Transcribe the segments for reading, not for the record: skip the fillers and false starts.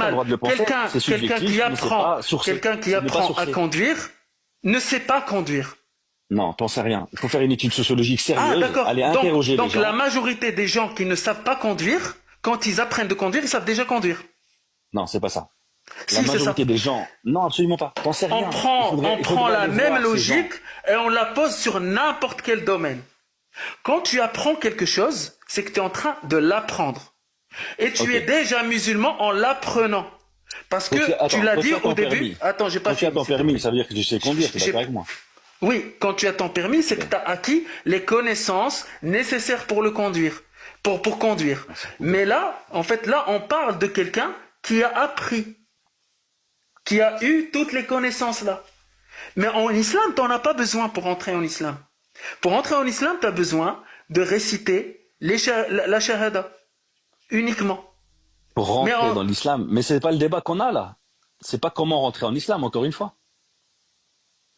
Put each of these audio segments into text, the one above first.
le droit de le penser, c'est quelqu'un subjectif, qui mais c'est apprend, pas sourcé. quelqu'un qui Ce n'est pas apprend à sourcé. conduire ne sait pas conduire. Non, t'en sais rien. Il faut faire une étude sociologique Ah, sérieuse, d'accord. aller interroger les Donc la gens. majorité des gens qui ne savent pas conduire, quand ils apprennent de conduire, ils savent déjà conduire. Non, c'est pas ça. La Si, c'est ça. majorité des gens, non, absolument pas. T'en sais rien. On prend faudrait la aller même voir ces gens. logique et on la pose sur n'importe quel domaine. Quand tu apprends quelque chose, c'est que tu es en train de l'apprendre. Et tu Ok. es déjà musulman en l'apprenant. Parce que tu l'as dit au début. Attends, j'ai pas Quand tu as fini. ton permis, ça veut dire que tu sais conduire, tu es d'accord avec moi. Oui, quand tu as ton permis, c'est que tu as acquis les connaissances nécessaires pour le conduire, pour conduire. Mais là, en fait, là, on parle de quelqu'un qui a appris, qui a eu toutes les connaissances là. Mais en islam, tu n'en as pas besoin pour entrer en islam. Pour entrer en islam, tu as besoin de réciter la shahada, uniquement. Pour rentrer Mais dans l'islam. Mais c'est pas le débat qu'on a là. C'est pas comment rentrer en islam, encore une fois.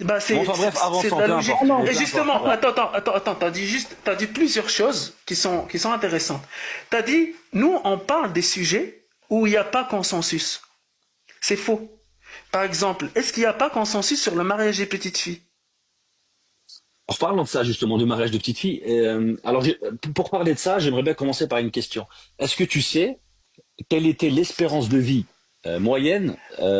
Bah c'est Bon, enfin bref, avançons, de la peu logique. importe. Et Peu justement, importe. attends, t'as dit plusieurs choses qui sont intéressantes. T'as dit, nous, on parle des sujets où il n'y a pas consensus. C'est faux. Par exemple, est-ce qu'il n'y a pas consensus sur le mariage des petites filles? En parlant de ça, justement, du mariage de petites filles, alors pour parler de ça, j'aimerais bien commencer par une question. Est-ce que tu sais quelle était l'espérance de vie moyenne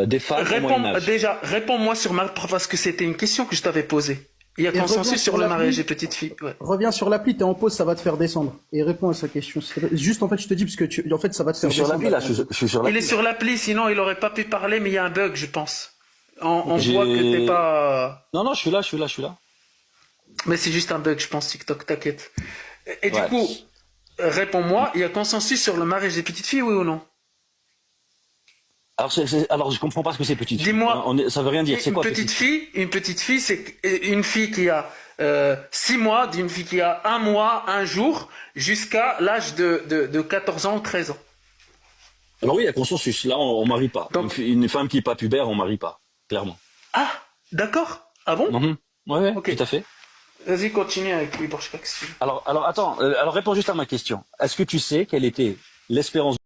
des femmes au Moyen Âge? Réponds-moi sur parce que c'était une question que je t'avais posée. Il y a Et reviens consensus sur sur le l'appli. mariage des petites filles. Ouais. Reviens sur l'appli, t'es en pause, ça va te faire descendre. Et réponds à sa question. Juste, en fait, je te dis, parce que en fait, ça va te Je faire suis sur descendre. l'appli là, je suis sur Il l'appli. est sur l'appli, sinon il n'aurait pas pu parler, mais il y a un bug, je pense. On J'ai- voit que t'es pas... Non, je suis là, je suis là, je suis là. Mais c'est juste un bug, je pense, TikTok, t'inquiète. Et du Ouais. coup, réponds-moi, il y a consensus sur le mariage des petites filles, oui ou non? Alors je comprends pas ce que c'est petite fille. Dis-moi. Ça veut rien dire. C'est quoi Une petite fille, c'est une fille qui a 6 mois, d'une fille qui a 1 mois, 1 jour, jusqu'à l'âge de 14 ans ou 13 ans. Alors oui, il y a consensus. Là, on marie pas. Donc- Une femme qui est pas pubère, on marie pas. Clairement. Ah, d'accord. Ah bon? Mhm. Ouais, Ok. tout à fait. Vas-y, continue avec lui, Borchak. Alors attends. Alors réponds juste à ma question. Est-ce que tu sais quelle était l'espérance